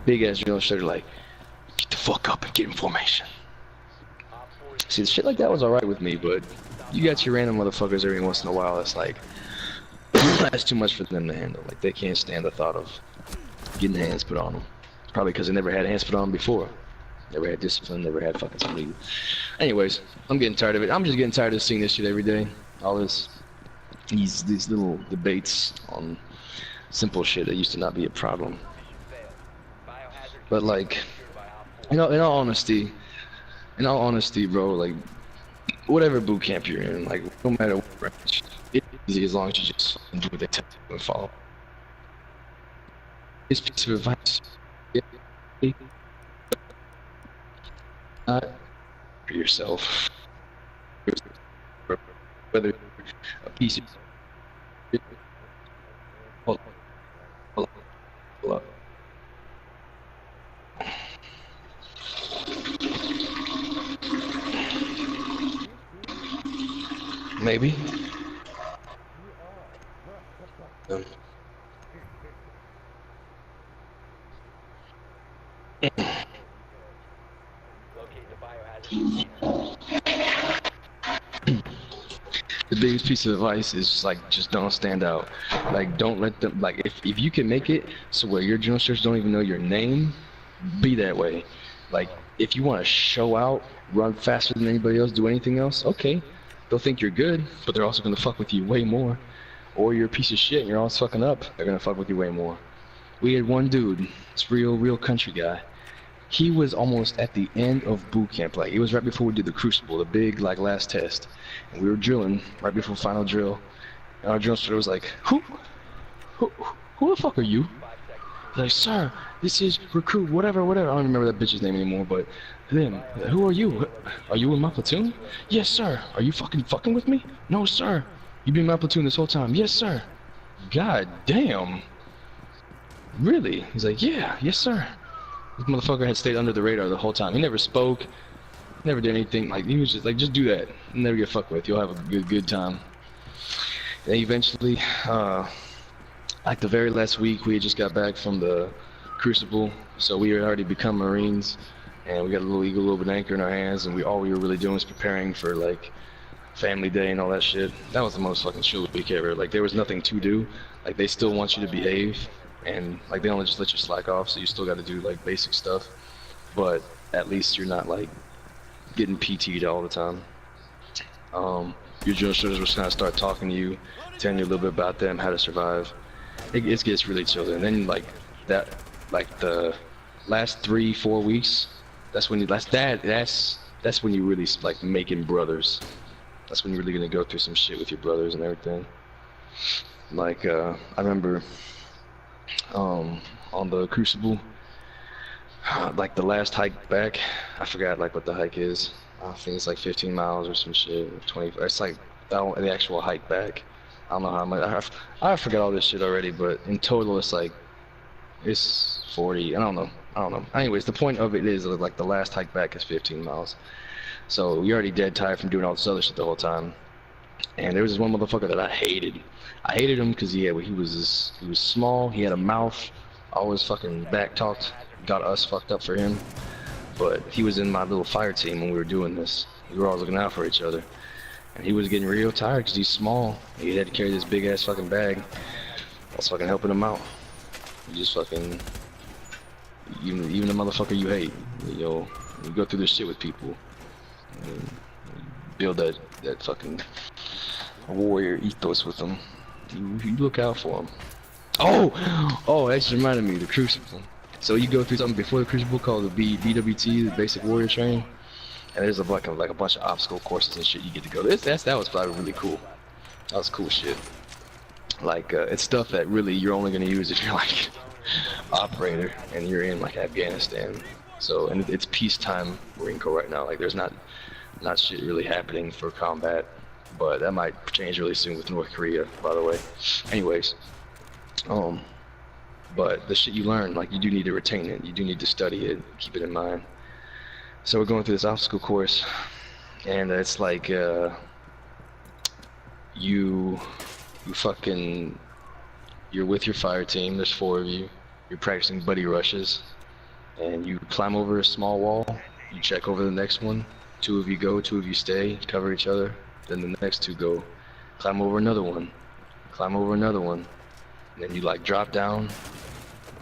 big ass drill instructor like, get the fuck up and get in formation. See, shit like that was alright with me, but you got your random motherfuckers every once in a while. It's like that's too much for them to handle. Like they can't stand the thought of getting hands put on them. Probably because they never had hands put on them before. Never had discipline. Never had fucking somebody. Anyways, I'm getting tired of it. I'm just getting tired of seeing this shit every day. All this, these little debates on simple shit that used to not be a problem. But like, in all honesty, bro, like, whatever boot camp you're in, like, no matter what branch, it's easy as long as you just do what they tell you and follow. This piece of advice, not for yourself, whether a piece of hold up. Maybe. The biggest piece of advice is just don't stand out. Like don't let them, like if you can make it so where your drill instructors don't even know your name, be that way. Like if you want to show out, run faster than anybody else, do anything else, okay. They'll think you're good, but they're also gonna fuck with you way more. Or you're a piece of shit and you're always fucking up, they're gonna fuck with you way more. We had one dude, this real country guy. He was almost at the end of boot camp. Like it was right before we did the crucible, the big like last test. And we were drilling right before final drill. And our drill instructor was like, who the fuck are you? He's like, sir, this is recruit, whatever. I don't remember that bitch's name anymore, but then, who are you? Are you in my platoon? Yes, sir. Are you fucking with me? No, sir. You been in my platoon this whole time? Yes, sir. God damn. Really? He's like, yeah, yes, sir. This motherfucker had stayed under the radar the whole time. He never spoke, never did anything. Like he was just like, just do that. You'll never get fucked with. You'll have a good time. And eventually, like the very last week, we had just got back from the crucible, so we had already become Marines, and we got a little eagle, a little bit of anchor in our hands, and all we were really doing was preparing for like family day and all that shit. That was the most fucking chill week ever. Like there was nothing to do. Like they still want you to behave. And like they don't just let you slack off, so you still got to do like basic stuff, but at least you're not like getting PT'd all the time. Your drill instructors will kind of start talking to you, telling you a little bit about them, how to survive. It gets really chill. And then like that, like the last 3-4 weeks, that's when that's when you really like making brothers. That's when you're really gonna go through some shit with your brothers and everything. Like I remember. On the crucible, like the last hike back, I forgot like what the hike is. I think it's like 15 miles or some shit, 20. It's like the actual hike back. I don't know how much. I forgot all this shit already, but in total it's 40. I don't know. Anyways, the point of it is like the last hike back is 15 miles. So you're already dead tired from doing all this other shit the whole time. And there was this one motherfucker that I hated. I hated him because he was small, he had a mouth, always fucking back talked, got us fucked up for him. But he was in my little fire team when we were doing this. We were always looking out for each other. And he was getting real tired because he's small. He had to carry this big ass fucking bag. I was fucking helping him out. You just fucking, even the motherfucker you hate, you go through this shit with people. And build that fucking warrior ethos with them. You look out for them. Oh, that just reminded me of the crucible. So you go through something before the crucible called the BWT, the basic warrior training, and there's like a bunch of obstacle courses and shit you get to go. That was probably really cool. That was cool shit. Like it's stuff that really you're only gonna use if you're like operator and you're in like Afghanistan. So and it's peacetime Marine Corps right now. Like there's not shit really happening for combat, but that might change really soon with North Korea, by the way. Anyways, but the shit you learn, like you do need to retain it, you do need to study it, keep it in mind. So we're going through this obstacle course, and it's like you're with your fire team, there's 4 of you, you're practicing buddy rushes, and you climb over a small wall. You check over the next one. 2 of you go, 2 of you stay, cover each other. Then the next 2 go. Climb over another one. Climb over another one. And then you like drop down.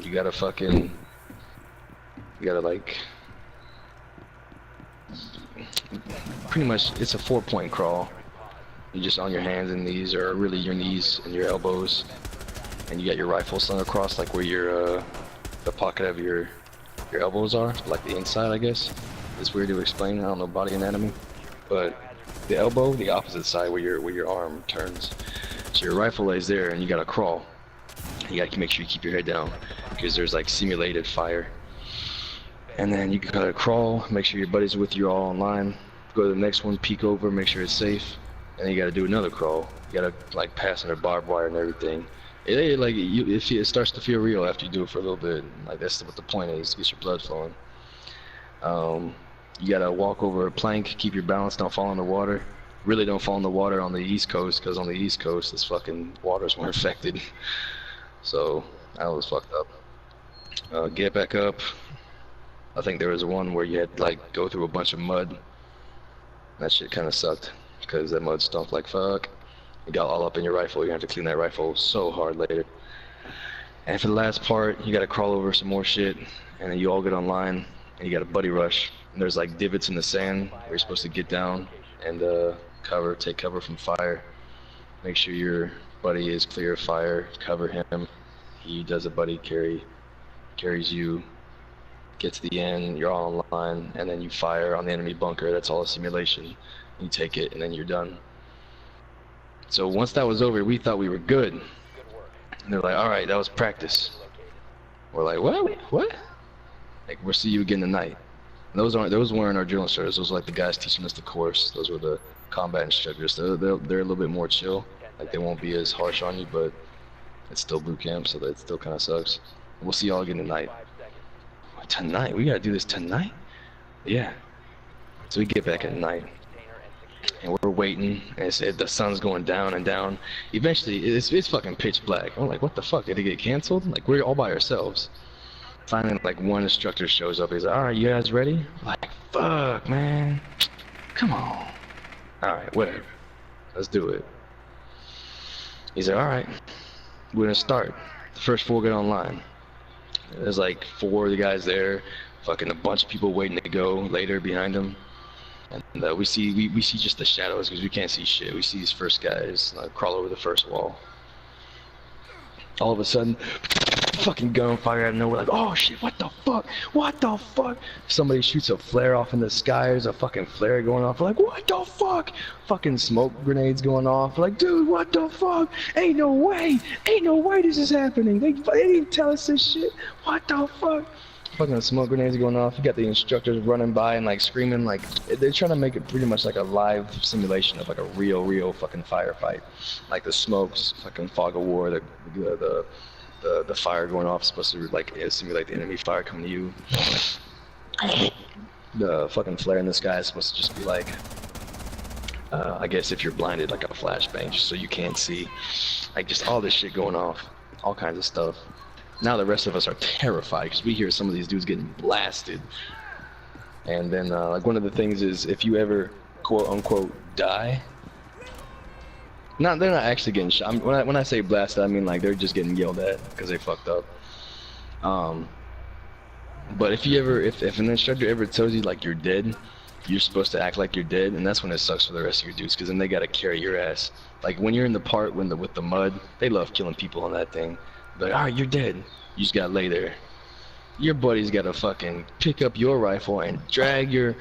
You gotta fucking. You gotta like. Pretty much, it's a 4-point crawl. You're just on your hands and knees, or really your knees and your elbows. And you got your rifle slung across, like where your the pocket of your elbows are, like the inside, I guess. It's weird to explain. I don't know body anatomy, but the elbow, the opposite side where your arm turns. So your rifle lays there, and you gotta crawl. You gotta make sure you keep your head down, because there's like simulated fire. And then you gotta crawl, make sure your buddies are with you all online. Go to the next one, peek over, make sure it's safe, and then you gotta do another crawl. You gotta like pass under barbed wire and everything. It starts to feel real after you do it for a little bit. Like that's what the point is, to get your blood flowing. You gotta walk over a plank, keep your balance, don't fall in the water. Really don't fall in the water on the East Coast, because on the East Coast, this fucking waters more infected. So that was fucked up. Get back up. I think there was one where you had to like go through a bunch of mud. That shit kind of sucked, because that mud stunk like fuck. It got all up in your rifle. You have to clean that rifle so hard later. And for the last part, you gotta crawl over some more shit, and then you all get online, and you got a buddy rush. And there's like divots in the sand where you're supposed to get down and take cover from fire. Make sure your buddy is clear of fire. Cover him. He does a buddy carry, carries you. Get to the end, you're all online, and then you fire on the enemy bunker. That's all a simulation. You take it, and then you're done. So once that was over, we thought we were good. And they're like, all right, that was practice. We're like, what? Like, we'll see you again tonight. And those weren't our drill instructors. Those were like the guys teaching us the course. Those were the combat instructors. They're a little bit more chill. Like, they won't be as harsh on you, but it's still boot camp, so that still kind of sucks. We'll see y'all again tonight. Tonight? We gotta do this tonight? Yeah. So we get back at night, and we're waiting, and the sun's going down and down. Eventually, it's fucking pitch black. I'm like, what the fuck? Did it get canceled? Like, we're all by ourselves. Finally, like, one instructor shows up. He's like, all right, you guys ready? I'm like, fuck, man. Come on. All right, whatever. Let's do it. He's like, all right, we're gonna start. The first 4 get online. There's like 4 of the guys there, fucking a bunch of people waiting to go later behind them. And we see just the shadows, because we can't see shit. We see these first guys crawl over the first wall. All of a sudden, fucking gunfire out of nowhere. Like, oh shit, what the fuck? What the fuck? Somebody shoots a flare off in the sky. There's a fucking flare going off. We're like, what the fuck? Fucking smoke grenades going off. We're like, dude, what the fuck? Ain't no way this is happening. They didn't tell us this shit. What the fuck? Fucking smoke grenades going off. You got the instructors running by and like screaming. Like, they're trying to make it pretty much like a live simulation of like a real fucking firefight. Like the smokes, fucking fog of war, the fire going off is supposed to like simulate the enemy fire coming to you. The fucking flare in the sky is supposed to just be like, I guess if you're blinded, like a flashbang, just so you can't see. Like, just all this shit going off, all kinds of stuff. Now the rest of us are terrified, because we hear some of these dudes getting blasted. And then like, one of the things is, if you ever quote unquote die, they're not actually getting shot. I mean, when I say blasted, I mean like they're just getting yelled at because they fucked up. But if an instructor ever tells you like you're dead, you're supposed to act like you're dead, and that's when it sucks for the rest of your dudes, because then they gotta carry your ass. Like when you're in the part with the mud, they love killing people on that thing. Like, alright, you're dead. You just gotta lay there. Your buddy's gotta fucking pick up your rifle and drag your,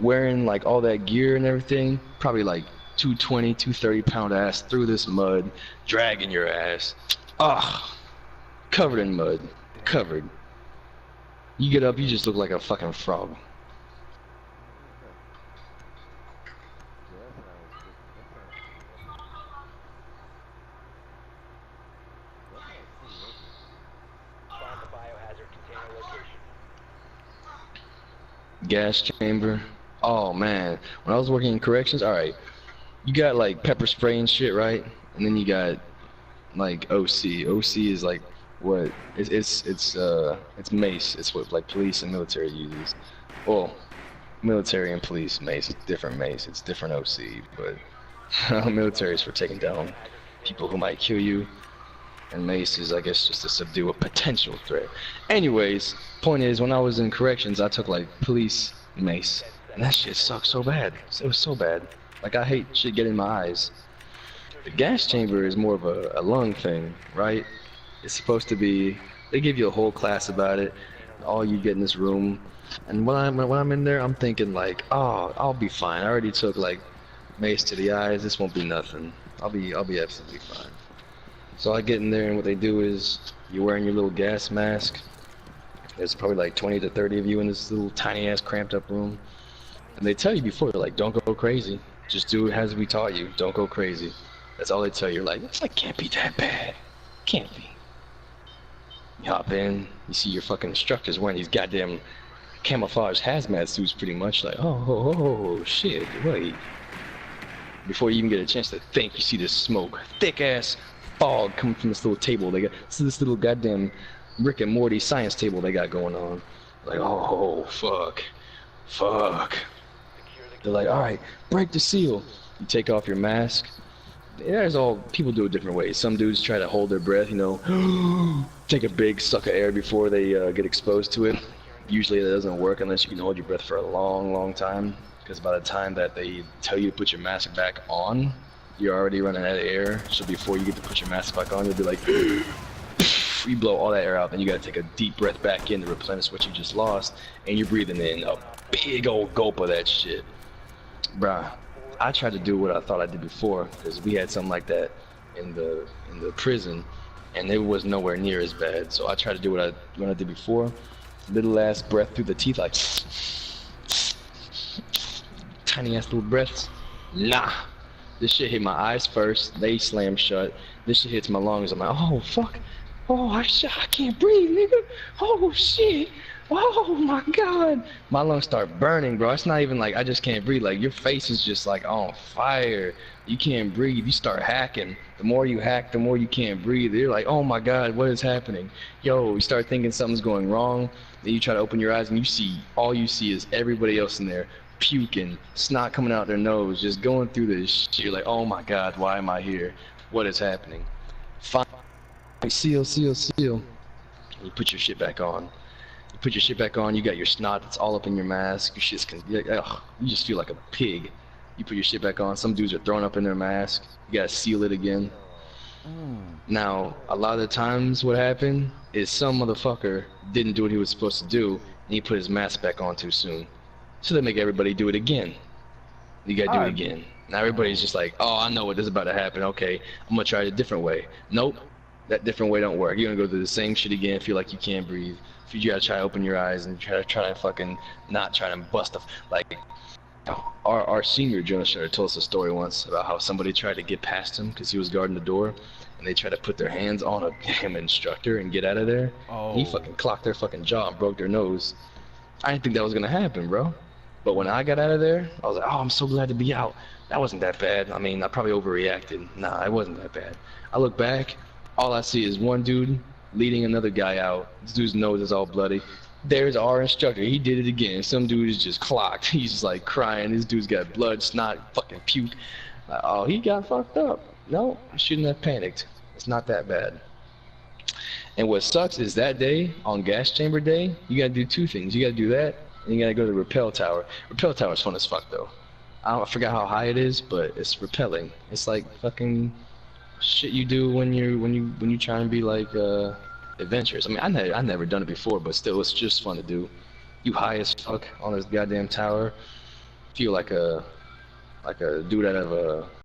wearing like all that gear and everything, probably like 220, 230 pound ass through this mud, dragging your ass. Ah, covered in mud. Covered. You get up, you just look like a fucking frog. Gas chamber. Oh man, when I was working in corrections, alright, you got like pepper spray and shit, right? And then you got like OC. OC is like what it's mace. It's what like police and military uses. Well, military and police mace. It's different mace. It's different OC, but military is for taking down people who might kill you, and mace is, I guess, just to subdue a potential threat. Anyways, point is, when I was in corrections, I took like police mace, and that shit sucked so bad. It was so bad. Like, I hate shit getting in my eyes. The gas chamber is more of a lung thing, right? It's supposed to be, they give you a whole class about it, all you get in this room, and when I'm in there, I'm thinking like, oh, I'll be fine. I already took like mace to the eyes. This won't be nothing. I'll be absolutely fine. So I get in there, and what they do is you're wearing your little gas mask. There's probably like 20 to 30 of you in this little tiny ass cramped up room, and they tell you before, they're like, don't go crazy. Just do it as we taught you. Don't go crazy. That's all they tell you. You're like, it's like, can't be that bad. Can't be. You hop in, you see your fucking instructors wearing these goddamn camouflage hazmat suits, pretty much. Like, oh, shit, wait. Before you even get a chance to think, you see this smoke, thick ass fog coming from this little table. They got this little goddamn Rick and Morty science table they got going on. Like, oh, fuck. They're like, all right, break the seal. You take off your mask. There's all, people do it different ways. Some dudes try to hold their breath, you know, take a big suck of air before they get exposed to it. Usually that doesn't work unless you can hold your breath for a long time, because by the time that they tell you to put your mask back on, you're already running out of air. So before you get to put your mask back on, you'll be like, you blow all that air out, then you gotta take a deep breath back in to replenish what you just lost, and you're breathing in a big old gulp of that shit. Bruh, I tried to do what I thought I did before, because we had something like that in the prison, and it was nowhere near as bad. So I tried to do what I did before. Little ass breath through the teeth, like tiny ass little breaths. Nah, this shit hit my eyes first. They slam shut. This shit hits my lungs. I'm like, oh fuck, oh I can't breathe, nigga. Oh shit. Oh my god, my lungs start burning, bro. It's not even like I just can't breathe. Like, your face is just like on fire. You can't breathe. You start hacking. The more you hack, the more you can't breathe. You're like, oh my god, what is happening? Yo, you start thinking something's going wrong. Then you try to open your eyes, and all you see is everybody else in there puking, snot coming out their nose, just going through this shit. You're like, oh my god, why am I here? What is happening? Finally, seal. You put your shit back on. Put your shit back on, you got your snot, it's all up in your mask, your shit's, you just feel like a pig. You put your shit back on, some dudes are throwing up in their mask, you gotta seal it again. Now, a lot of the times what happened is some motherfucker didn't do what he was supposed to do, and he put his mask back on too soon. So they make everybody do it again. You gotta do it again. Now everybody's just like, oh, I know what is about to happen, okay, I'm gonna try it a different way. Nope, that different way don't work. You're gonna go through the same shit again, feel like you can't breathe. You gotta try to open your eyes and try to fucking not try to bust like our senior drill instructor told us a story once about how somebody tried to get past him because he was guarding the door, and they tried to put their hands on a damn instructor and get out of there. Oh. He fucking clocked their fucking jaw and broke their nose. I didn't think that was gonna happen, bro. But when I got out of there, I was like, oh, I'm so glad to be out. That wasn't that bad. I mean, I probably overreacted. Nah, it wasn't that bad. I look back, all I see is one dude leading another guy out. This dude's nose is all bloody. There's our instructor. He did it again. Some dude is just clocked. He's just like crying. This dude's got blood, snot, fucking puke. Oh, he got fucked up. No, I shouldn't have panicked. It's not that bad. And what sucks is that day, on gas chamber day, you gotta do two things. You gotta do that, and you gotta go to the rappel tower. Rappel tower is fun as fuck though. I forgot how high it is, but it's rappelling. It's like fucking shit you do when you try and be like adventurous. I mean, I never done it before, but still, it's just fun to do. You high as fuck on this goddamn tower, feel like a dude out of a